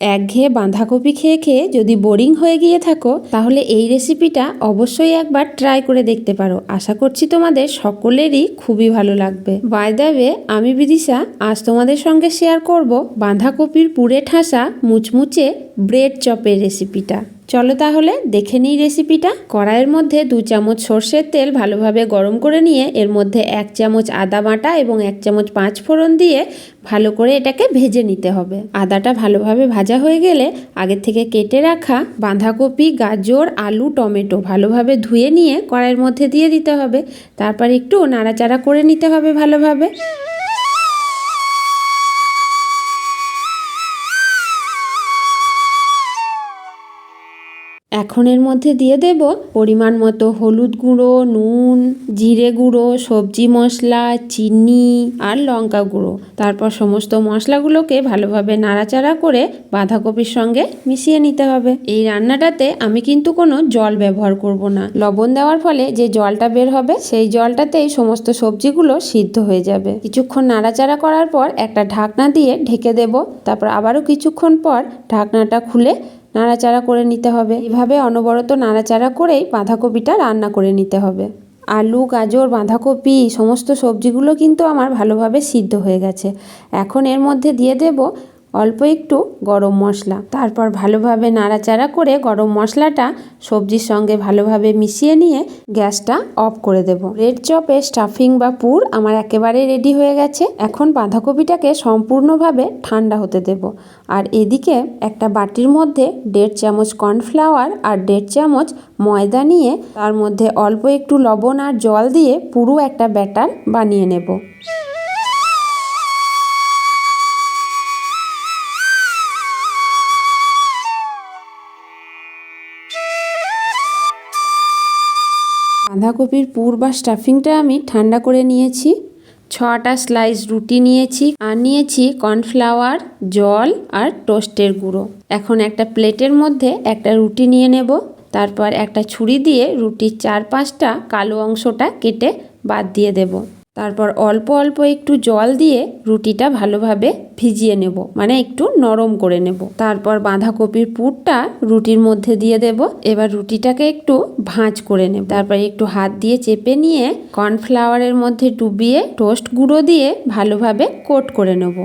একঘেয়ে বাঁধাকপি খেয়ে খেয়ে যদি বোরিং হয়ে গিয়ে থাকো তাহলে এই রেসিপিটা অবশ্যই একবার ট্রাই করে দেখতে পারো। আশা করছি তোমাদের সকলেরই খুবই ভালো লাগবে। বাই দ্য ওয়ে, আমি বিদিশা আজ তোমাদের সঙ্গে শেয়ার করব বাঁধাকপির পুরে ঠাসা মুচমুচে ব্রেড চপের রেসিপিটা। চলো তাহলে দেখে নিই রেসিপিটা। কড়াইয়ের মধ্যে 2 চামচ সর্ষের তেল ভালোভাবে গরম করে নিয়ে এর মধ্যে 1 চামচ আদা বাটা এবং 1 চামচ 5 ফোড়ন দিয়ে ভালো করে এটাকে ভেজে নিতে হবে। আদাটা ভালোভাবে ভাজা হয়ে গেলে আগে থেকে কেটে রাখা বাঁধাকপি, গাজর, আলু, টমেটো ভালোভাবে ধুয়ে নিয়ে কড়াইয়ের মধ্যে দিয়ে দিতে হবে। তারপর একটু নাড়াচাড়া করে নিতে হবে ভালোভাবে। এখন এর মধ্যে দিয়ে দেব পরিমাণ মতো হলুদ গুঁড়ো, নুন, জিরে গুঁড়ো, সবজি মশলা, চিনি আর লঙ্কা গুঁড়ো। তারপর সমস্ত মশলাগুলোকে ভালোভাবে নাড়াচাড়া করে বাঁধাকপির সঙ্গে মিশিয়ে নিতে হবে। এই রান্নাটাতে আমি কিন্তু কোনো জল ব্যবহার করব না। লবণ দেওয়ার ফলে যে জলটা বের হবে সেই জলটাতেই সমস্ত সবজিগুলো সিদ্ধ হয়ে যাবে। কিছুক্ষণ নাড়াচাড়া করার পর একটা ঢাকনা দিয়ে ঢেকে দেব। তারপর আবারও কিছুক্ষণ পর ঢাকনাটা খুলে নাড়াচাড়া করে নিতে হবে। এইভাবে অনবরত নাড়াচাড়া করেই বাঁধাকপিটা রান্না করে নিতে হবে। আলু, গাজর, বাঁধাকপি সমস্ত সবজিগুলো কিন্তু আমার ভালোভাবে সিদ্ধ হয়ে গেছে। এখন এর মধ্যে দিয়ে দেব অল্প একটু গরম মশলা। তারপর ভালোভাবে নাড়াচাড়া করে গরম মশলাটা সবজির সঙ্গে ভালোভাবে মিশিয়ে নিয়ে গ্যাসটা অফ করে দেব। ব্রেড চপের স্টাফিং বা পুর আমার একেবারে রেডি হয়ে গেছে। এখন বাঁধাকপিটাকে সম্পূর্ণভাবে ঠান্ডা হতে দেব। আর এদিকে একটা বাটির মধ্যে 1.5 চামচ কর্নফ্লাওয়ার আর 1.5 চামচ ময়দা নিয়ে তার মধ্যে অল্প একটু লবণ আর জল দিয়ে পুরো একটা ব্যাটার বানিয়ে নেব। বাঁধাকপির পুর বা স্টাফিংটা আমি ঠান্ডা করে নিয়েছি। 6টা স্লাইস রুটি নিয়েছি আর নিয়েছি কর্নফ্লাওয়ার, জল আর টোস্টের গুঁড়ো। এখন একটা প্লেটের মধ্যে একটা রুটি নিয়ে নেব। তারপর একটা ছুরি দিয়ে রুটির 4-5টা কালো অংশটা কেটে বাদ দিয়ে দেব। তারপর অল্প অল্প একটু জল দিয়ে রুটিটা ভালোভাবে ভিজিয়ে নেব, মানে একটু নরম করে নেব। তারপর বাঁধাকপির পুরটা রুটির মধ্যে দিয়ে দেব। এবার রুটিটাকে একটু ভাঁজ করে নেব। তারপর একটু হাত দিয়ে চেপে নিয়ে কর্নফ্লাওয়ারের মধ্যে ডুবিয়ে টোস্ট গুঁড়ো দিয়ে ভালোভাবে কোট করে নেব।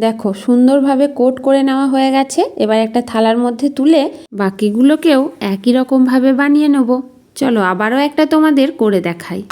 দেখো সুন্দরভাবে কোট করে নেওয়া হয়ে গেছে। এবার একটা থালার মধ্যে তুলে বাকিগুলোকেও একই রকমভাবে বানিয়ে নেব। চলো আবারও একটা তোমাদের করে দেখাই।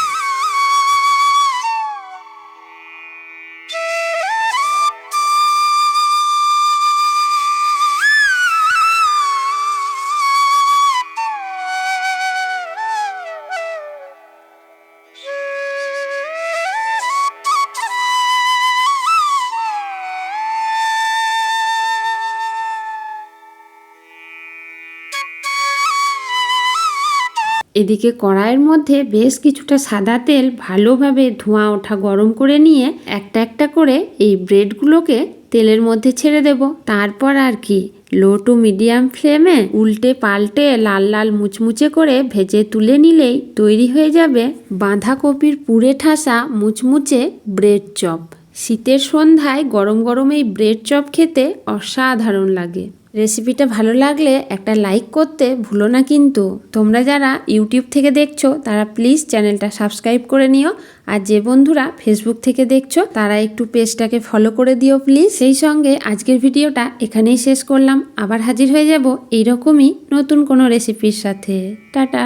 এদিকে কড়াইয়ের মধ্যে বেশ কিছুটা সাদা তেল ভালোভাবে ধোঁয়া ওঠা গরম করে নিয়ে একটা একটা করে এই ব্রেডগুলোকে তেলের মধ্যে ছেড়ে দেব। তারপর আর কি লো টু মিডিয়াম ফ্লেমে উল্টে পাল্টে লাল লাল মুচমুচে করে ভেজে তুলে নিলেই তৈরি হয়ে যাবে বাঁধাকপির পুরে ঠাসা মুচমুচে ব্রেড চপ। শীতের সন্ধ্যায় গরম গরম এই ব্রেড চপ খেতে অসাধারণ লাগে। রেসিপিটা ভালো লাগলে একটা লাইক করতে ভুলো না কিন্তু। তোমরা যারা ইউটিউব থেকে দেখছো তারা প্লিজ চ্যানেলটা সাবস্ক্রাইব করে নিও। আর যে বন্ধুরা ফেসবুক থেকে দেখছো তারা একটু পেজটাকে ফলো করে দিও প্লিজ। সেই সঙ্গে আজকের ভিডিওটা এখানেই শেষ করলাম। আবার হাজির হয়ে যাব এইরকমই নতুন কোনো রেসিপির সাথে। টাটা।